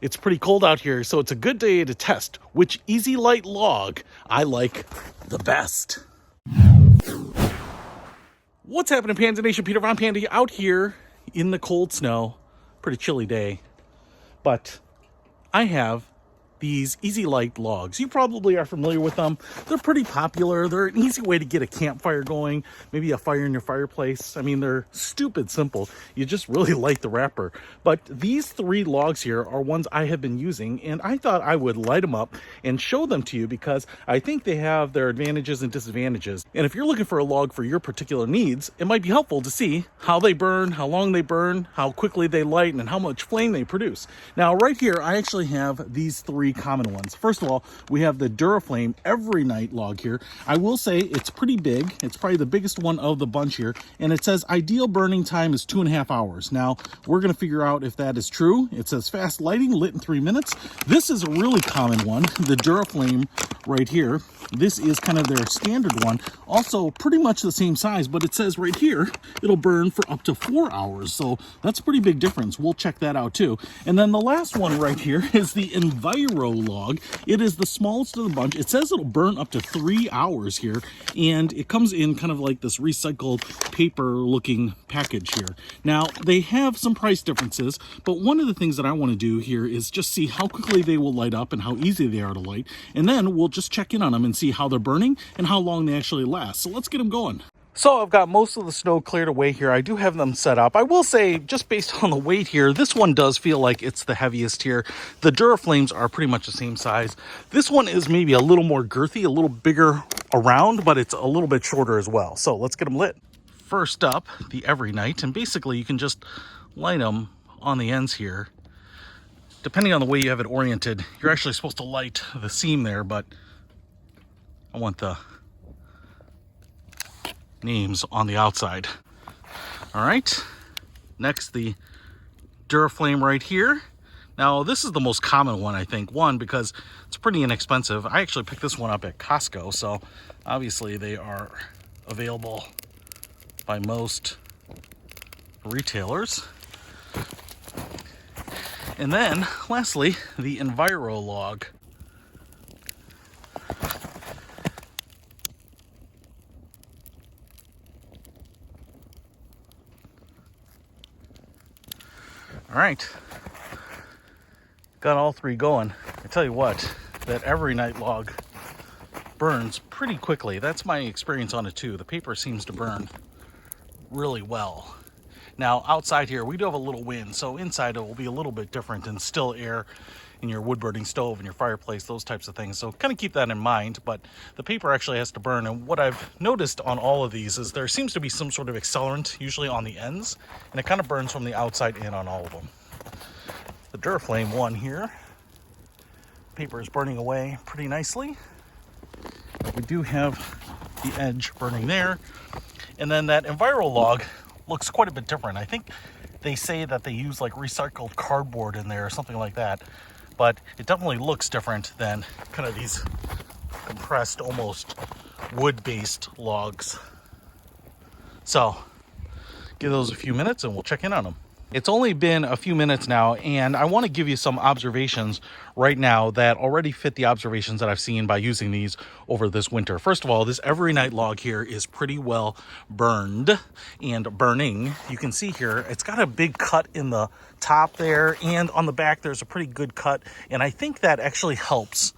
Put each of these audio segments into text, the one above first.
It's pretty cold out here, so it's a good day to test which Easy Light log I like the best. What's happening, Panda Nation? Peter Von Panda out here in the cold snow. Pretty chilly day, but I have these Easy Light logs. You probably are familiar with them. They're pretty popular. They're an easy way to get a campfire going, maybe a fire in your fireplace. I mean, they're stupid simple. You just really light the wrapper. But these 3 logs here are ones I have been using, and I thought I would light them up and show them to you because I think they have their advantages and disadvantages. And if you're looking for a log for your particular needs, it might be helpful to see how they burn, how long they burn, how quickly they light, and how much flame they produce. Now, right here, I actually have these 3 common ones. First of all, we have the Duraflame Every Night log here. I will say it's pretty big. It's probably the biggest one of the bunch here, and it says ideal burning time is 2.5 hours. Now, we're going to figure out if that is true. It says fast lighting, lit in 3 minutes. This is a really common one, the Duraflame right here. This is kind of their standard one. Also, pretty much the same size, but it says right here, it'll burn for up to 4 hours. So that's a pretty big difference. We'll check that out too. And then the last one right here is the Enviro-Log. It is the smallest of the bunch. It says it'll burn up to 3 hours here, and it comes in kind of like this recycled paper looking package here. Now, they have some price differences, but one of the things that I want to do here is just see how quickly they will light up and how easy they are to light, and then we'll just check in on them and see how they're burning and how long they actually last. So let's get them going. So I've got most of the snow cleared away here. I do have them set up. I will say, just based on the weight here, this one does feel like it's the heaviest here. The Duraflames are pretty much the same size. This one is maybe a little more girthy, a little bigger around, but it's a little bit shorter as well. So let's get them lit. First up, the Every Night, and basically you can just light them on the ends here. Depending on the way you have it oriented, you're actually supposed to light the seam there, but I want the names on the outside. All right, next the Duraflame right here. Now this is the most common one, I think. One, because it's pretty inexpensive. I actually picked this one up at Costco, so obviously they are available by most retailers. And then lastly, the Enviro-Log. All right, got all 3 going. I tell you what, that Every Night log burns pretty quickly. That's my experience on it too. The paper seems to burn really well. Now outside here, we do have a little wind, so inside it will be a little bit different and still air in your wood burning stove and your fireplace, those types of things. So kind of keep that in mind, but the paper actually has to burn. And what I've noticed on all of these is there seems to be some sort of accelerant, usually on the ends, and it kind of burns from the outside in on all of them. The Duraflame one here, paper is burning away pretty nicely. We do have the edge burning there. And then that Enviro-Log looks quite a bit different. I think they say that they use like recycled cardboard in there or something like that, but it definitely looks different than kind of these compressed, almost wood-based logs. So give those a few minutes and we'll check in on them. It's only been a few minutes now, and I want to give you some observations right now that already fit the observations that I've seen by using these over this winter. First of all, this Every Night log here is pretty well burned and burning. You can see here, it's got a big cut in the top there, and on the back there's a pretty good cut, and I think that actually helps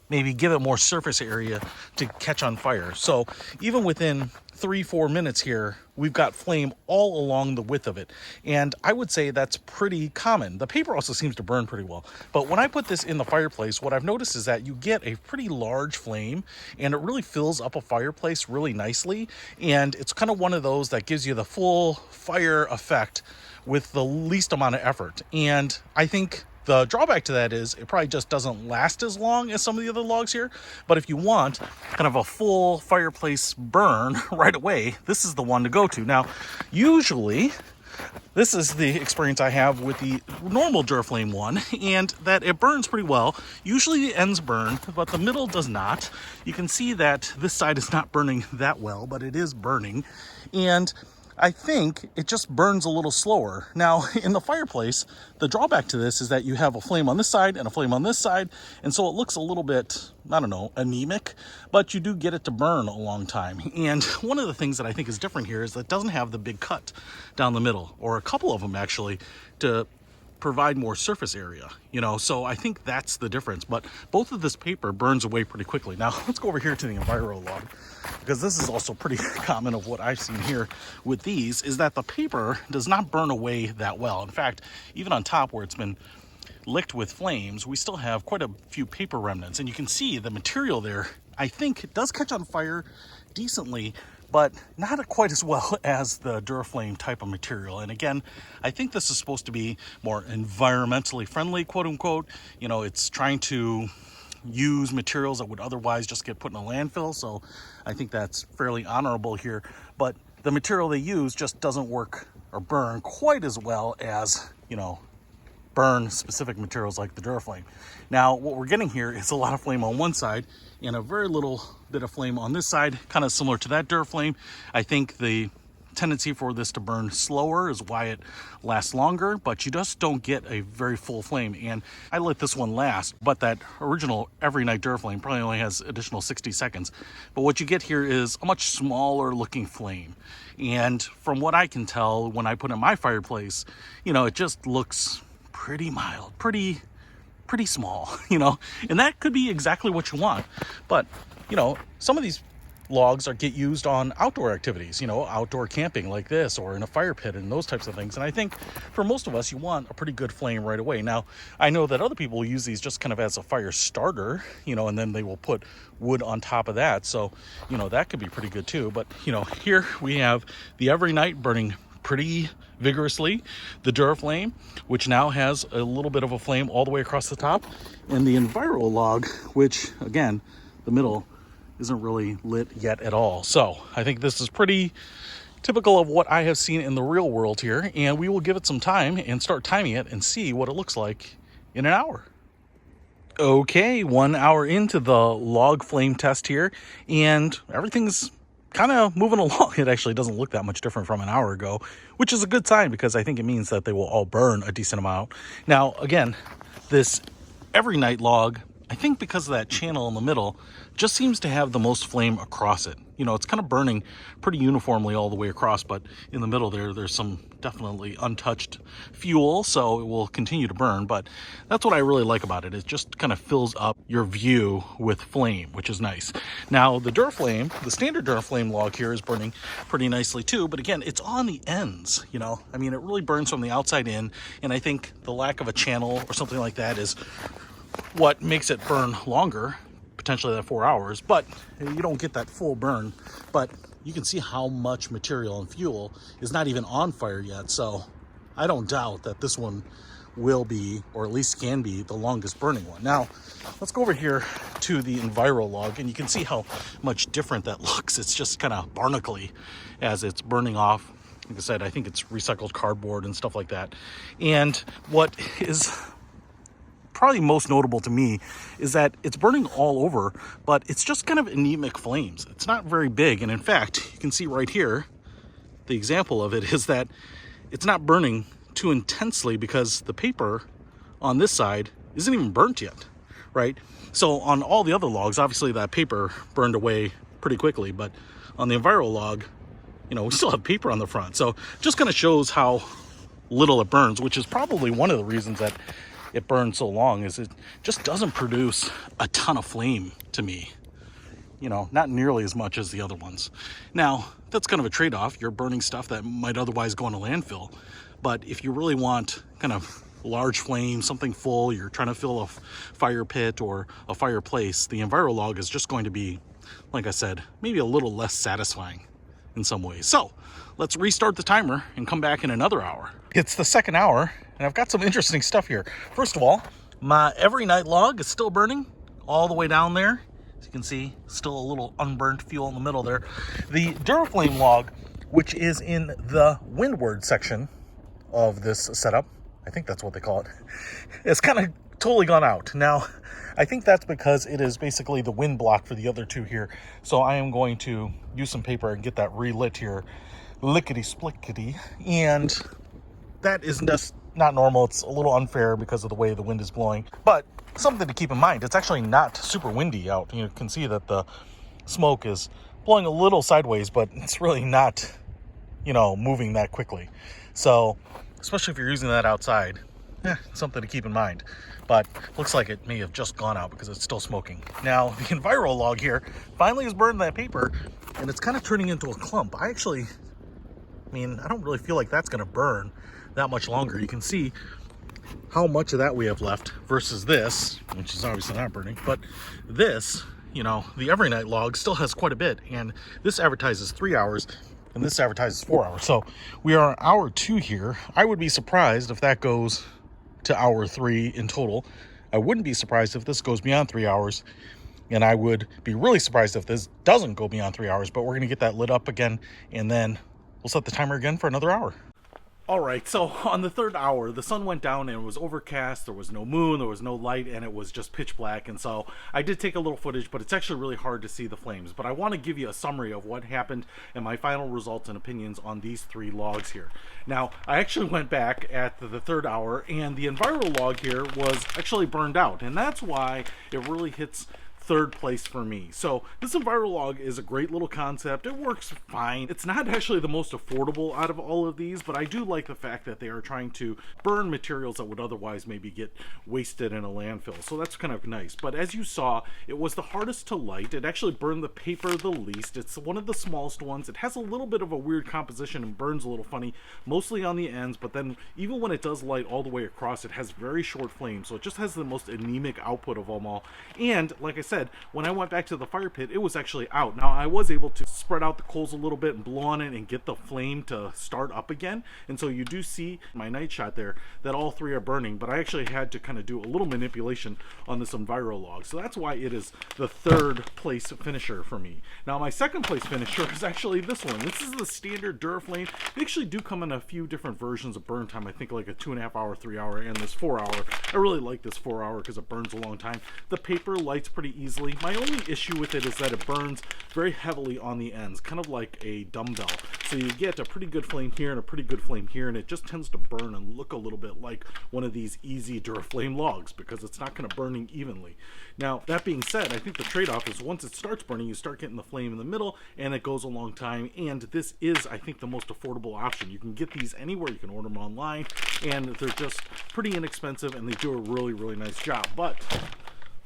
maybe give it more surface area to catch on fire. So even within 3-4 minutes here, we've got flame all along the width of it. And I would say that's pretty common. The paper also seems to burn pretty well. But when I put this in the fireplace, what I've noticed is that you get a pretty large flame, and it really fills up a fireplace really nicely. And it's kind of one of those that gives you the full fire effect with the least amount of effort. And I think the drawback to that is it probably just doesn't last as long as some of the other logs here. But if you want kind of a full fireplace burn right away, this is the one to go to. Now, usually, this is the experience I have with the normal Duraflame one, and that it burns pretty well. Usually the ends burn, but the middle does not. You can see that this side is not burning that well, but it is burning. And I think it just burns a little slower. Now, in the fireplace, the drawback to this is that you have a flame on this side and a flame on this side, and so it looks a little bit, I don't know, anemic, but you do get it to burn a long time. And one of the things that I think is different here is that it doesn't have the big cut down the middle, or a couple of them actually, to provide more surface area, you know, so I think that's the difference. But both of this paper burns away pretty quickly. Now let's go over here to the Enviro-Log, because this is also pretty common of what I've seen here with these, is that the paper does not burn away that well. In fact, even on top where it's been licked with flames, we still have quite a few paper remnants, and you can see the material there, I think it does catch on fire decently, but not quite as well as the Duraflame type of material. And again, I think this is supposed to be more environmentally friendly, quote unquote. You know, it's trying to use materials that would otherwise just get put in a landfill, so I think that's fairly honorable here. But the material they use just doesn't work or burn quite as well as, you know, burn specific materials like the Duraflame. Now, what we're getting here is a lot of flame on one side and a very little bit of flame on this side, kind of similar to that Duraflame. I think the tendency for this to burn slower is why it lasts longer, but you just don't get a very full flame. And I let this one last, but that original Every Night Duraflame probably only has additional 60 seconds. But what you get here is a much smaller looking flame. And from what I can tell, when I put in my fireplace, you know, it just looks pretty mild, pretty small, you know, and that could be exactly what you want. But, you know, some of these logs get used on outdoor activities, you know, outdoor camping like this, or in a fire pit and those types of things. And I think for most of us, you want a pretty good flame right away. Now, I know that other people will use these just kind of as a fire starter, you know, and then they will put wood on top of that. So, you know, that could be pretty good too. But, you know, here we have the Every Night burning pretty vigorously, the Duraflame, which now has a little bit of a flame all the way across the top, and the Enviro-Log, which again, the middle isn't really lit yet at all. So I think this is pretty typical of what I have seen in the real world here, and we will give it some time and start timing it and see what it looks like in an hour. Okay, 1 hour into the log flame test here, and everything's kind of moving along. It actually doesn't look that much different from an hour ago, which is a good sign, because I think it means that they will all burn a decent amount. Now, again, this Every Night log, I think because of that channel in the middle, just seems to have the most flame across it. You know, it's kind of burning pretty uniformly all the way across, but in the middle there's some definitely untouched fuel, so it will continue to burn. But that's what I really like about it. It just kind of fills up your view with flame, which is nice. Now, the Duraflame, the standard Duraflame log here, is burning pretty nicely too, but again, it's on the ends, you know. I mean, it really burns from the outside in, and I think the lack of a channel or something like that is what makes it burn longer, potentially that 4 hours, but you don't get that full burn. But you can see how much material and fuel is not even on fire yet, so I don't doubt that this one will be, or at least can be, the longest burning one. Now, let's go over here to the Enviro-Log, and you can see how much different that looks. It's just kind of barnacly as it's burning off. Like I said, I think it's recycled cardboard and stuff like that. And what is probably most notable to me is that it's burning all over, but it's just kind of anemic flames. It's not very big, and in fact, you can see right here, the example of it is that it's not burning too intensely because the paper on this side isn't even burnt yet, right? So on all the other logs, obviously that paper burned away pretty quickly, but on the Enviro-Log, you know, we still have paper on the front. So just kind of shows how little it burns, which is probably one of the reasons that it burns so long, is it just doesn't produce a ton of flame to me. You know, not nearly as much as the other ones. Now, that's kind of a trade-off. You're burning stuff that might otherwise go in a landfill. But if you really want kind of large flame, something full, you're trying to fill a fire pit or a fireplace, the Enviro-Log is just going to be, like I said, maybe a little less satisfying in some ways. So let's restart the timer and come back in another hour. It's the second hour, and I've got some interesting stuff here. First of all, my Every Night log is still burning all the way down there. As you can see, still a little unburnt fuel in the middle there. The Duraflame log, which is in the windward section of this setup, I think that's what they call it, it's kind of totally gone out. Now, I think that's because it is basically the wind block for the other two here. So I am going to use some paper and get that relit here. lickety-splickety, and that is just not normal. It's a little unfair because of the way the wind is blowing, but something to keep in mind. It's actually not super windy out. You can see that the smoke is blowing a little sideways, but it's really not, moving that quickly. So, especially if you're using that outside, something to keep in mind. But looks like it may have just gone out because it's still smoking. Now, the Enviro-Log here finally has burned that paper, and it's kind of turning into a clump. I don't really feel like that's going to burn that much longer. You can see how much of that we have left versus this, which is obviously not burning. But this, the Every Night log still has quite a bit, and this advertises 3 hours, and this advertises 4 hours. So we are on hour 2 here. I would be surprised if that goes to hour 3 in total. I wouldn't be surprised if this goes beyond 3 hours, and I would be really surprised if this doesn't go beyond 3 hours. But we're going to get that lit up again, and then we'll set the timer again for another hour. All right, so on the 3rd hour, the sun went down and it was overcast. There was no moon, there was no light, and it was just pitch black. And so I did take a little footage, but it's actually really hard to see the flames. But I want to give you a summary of what happened and my final results and opinions on these 3 logs here. Now, I actually went back at the 3rd hour, and the Enviro-Log here was actually burned out. And that's why it really hits 3rd place for me. So this Enviro-Log is a great little concept. It works fine. It's not actually the most affordable out of all of these, but I do like the fact that they are trying to burn materials that would otherwise maybe get wasted in a landfill. So that's kind of nice. But as you saw, it was the hardest to light. It actually burned the paper the least. It's one of the smallest ones. It has a little bit of a weird composition and burns a little funny, mostly on the ends, but then even when it does light all the way across, it has very short flames. So it just has the most anemic output of them all. And like I said, when I went back to the fire pit, it was actually out. Now, I was able to spread out the coals a little bit and blow on it and get the flame to start up again. And so you do see my night shot there that all 3 are burning, but I actually had to kind of do a little manipulation on this Enviro-Log. So that's why it is the 3rd place finisher for me. Now, my 2nd place finisher is actually this one. This is the standard Duraflame. They actually do come in a few different versions of burn time. I think like a 2.5 hour, 3 hour, and this 4 hour. I really like this 4 hour because it burns a long time. The paper lights pretty easily. My only issue with it is that it burns very heavily on the ends, kind of like a dumbbell. So you get a pretty good flame here and a pretty good flame here, and it just tends to burn and look a little bit like one of these easy Duraflame logs because it's not kind of burning evenly. Now, that being said, I think the trade-off is once it starts burning, you start getting the flame in the middle, and it goes a long time, and this is, I think, the most affordable option. You can get these anywhere. You can order them online, and they're just pretty inexpensive, and they do a really, really nice job. But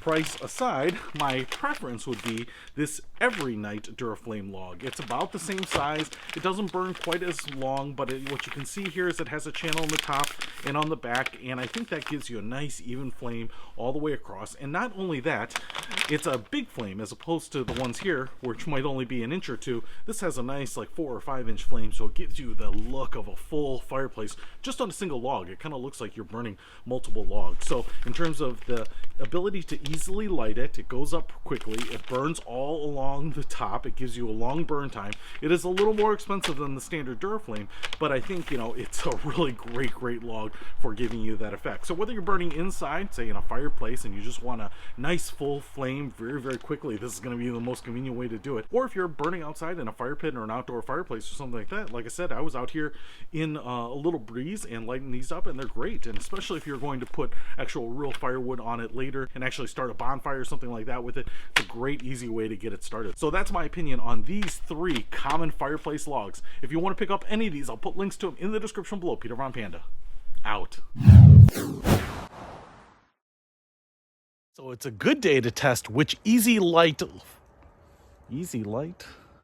price aside, my preference would be this Every Night Duraflame log. It's about the same size. It doesn't burn quite as long, but what you can see here is it has a channel on the top and on the back, and I think that gives you a nice even flame all the way across. And not only that, it's a big flame as opposed to the ones here, which might only be an inch or two. This has a nice like 4 or 5 inch flame, so it gives you the look of a full fireplace just on a single log. It kind of looks like you're burning multiple logs. So in terms of the ability to easily light it, it goes up quickly, it burns all along the top, it gives you a long burn time. It is a little more expensive than the standard Duraflame, but I think, it's a really great log for giving you that effect. So whether you're burning inside, say in a fireplace, and you just want a nice full flame very quickly, this is going to be the most convenient way to do it. Or if you're burning outside in a fire pit or an outdoor fireplace or something like that, like I said, I was out here in a little breeze and lighting these up, and they're great. And especially if you're going to put actual real firewood on it later and actually start a bonfire or something like that with it, it's a great easy way to get it started. So that's my opinion on these 3 common fireplace logs. If you want to pick up any of these, I'll put links to them in the description below. Peter Von Panda, out. So it's a good day to test which easy light